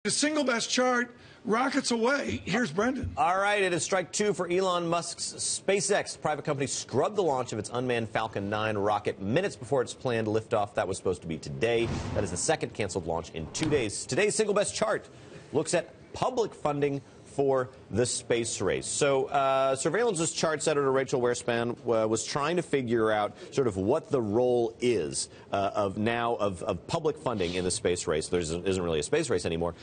The single best chart, rockets away. Here's Brendan. All right, it is strike two for Elon Musk's SpaceX. The private company scrubbed the launch of its unmanned Falcon 9 rocket minutes before its planned liftoff. That was supposed to be today. That is the second canceled launch in 2 days. Today's single best chart looks at public funding for the space race. So Surveillance's charts editor Rachel Wearspan was trying to figure out sort of what the role is of public funding in the space race. There isn't really a space race anymore.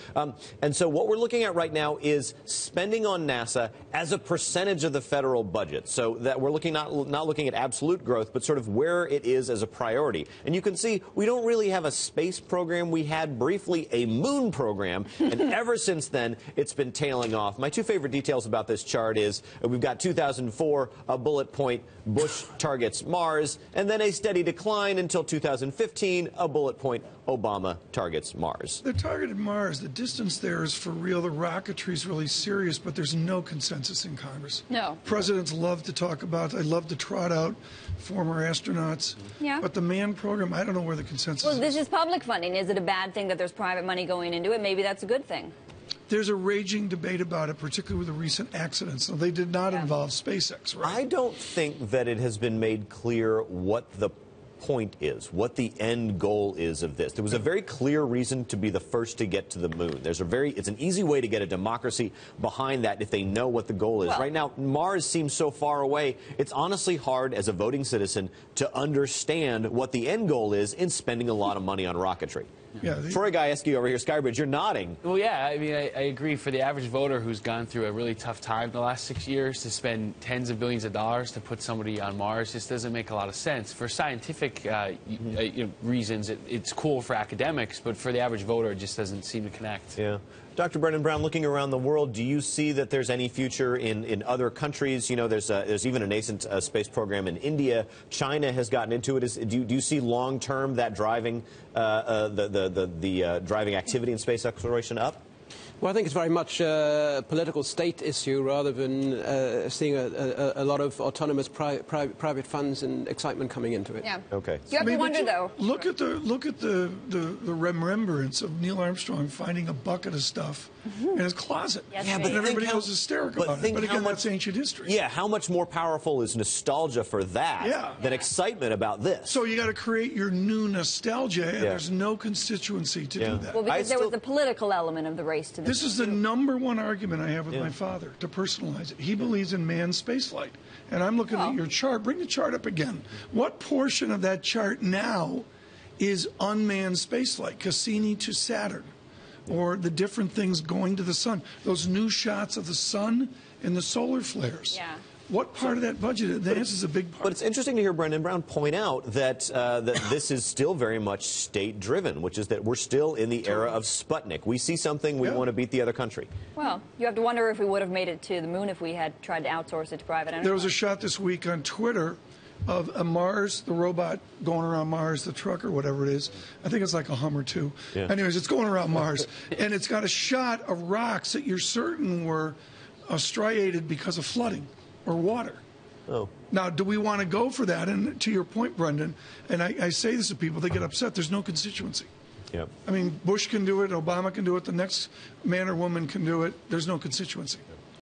And so what we're looking at right now is spending on NASA as a percentage of the federal budget. So that we're looking not looking at absolute growth, but sort of where it is as a priority. And you can see we don't really have a space program. We had briefly a moon program, and ever since then it's been tailing off. My two favorite details about this chart is we've got 2004, a bullet point, Bush targets Mars, and then a steady decline until 2015, a bullet point, Obama targets Mars. They targeted Mars. The distance there is for real. The rocketry is really serious, but there's no consensus in Congress. No. Presidents love to talk about, they love to trot out former astronauts. Yeah. But the manned program, I don't know where the consensus is. Well, this is public funding. Is it a bad thing that there's private money going into it? Maybe that's a good thing. There's a raging debate about it, particularly with the recent accidents. So they did not involve SpaceX, right? I don't think that it has been made clear what the point is, what the end goal is of this. There was a very clear reason to be the first to get to the moon. It's an easy way to get a democracy behind that if they know what the goal is. Well, right now, Mars seems so far away, it's honestly hard as a voting citizen to understand what the end goal is in spending a lot of money on rocketry. Yeah, Troy Gajewski over here, Skybridge, you're nodding. Well, yeah, I mean, I agree. For the average voter who's gone through a really tough time the last 6 years, to spend tens of billions of dollars to put somebody on Mars just doesn't make a lot of sense. For scientific reasons, it's cool for academics, but for the average voter, it just doesn't seem to connect. Yeah. Dr. Brendan Brown, looking around the world, do you see that there's any future in other countries? You know, there's even a nascent space program in India. China has gotten into it. Do you see long-term that driving driving activity in space exploration up? Well, I think it's very much a political state issue rather than seeing a lot of autonomous private funds and excitement coming into it. Yeah. Okay. You have to wonder, though. Look at the remembrance of Neil Armstrong finding a bucket of stuff in his closet. Yes, yeah, but everybody else is hysterical about it. But again, that's ancient history. Yeah, how much more powerful is nostalgia for that than excitement about this? So you got to create your new nostalgia, and there's no constituency to do that. Well, because there was the political element of the race to the This is the number one argument I have with my father, to personalize it. He believes in manned spaceflight. And I'm looking at your chart. Bring the chart up again. What portion of that chart now is unmanned spaceflight, Cassini to Saturn, or the different things going to the sun, those new shots of the sun and the solar flares? Yeah. What part of that budget? The answer is a big part. But it's interesting to hear Brendan Brown point out that that this is still very much state-driven, which is that we're still in the era of Sputnik. We see something, we want to beat the other country. Well, you have to wonder if we would have made it to the moon if we had tried to outsource it to private enterprise. There was a shot this week on Twitter of a Mars, the robot going around Mars, the truck or whatever it is. I think it's like a Hummer too. Yeah. Anyways, it's going around Mars, and it's got a shot of rocks that you're certain were striated because of flooding or water. Oh. Now, do we want to go for that? And to your point, Brendan, and I say this to people, they get upset. There's no constituency. Yep. I mean, Bush can do it, Obama can do it, the next man or woman can do it. There's no constituency.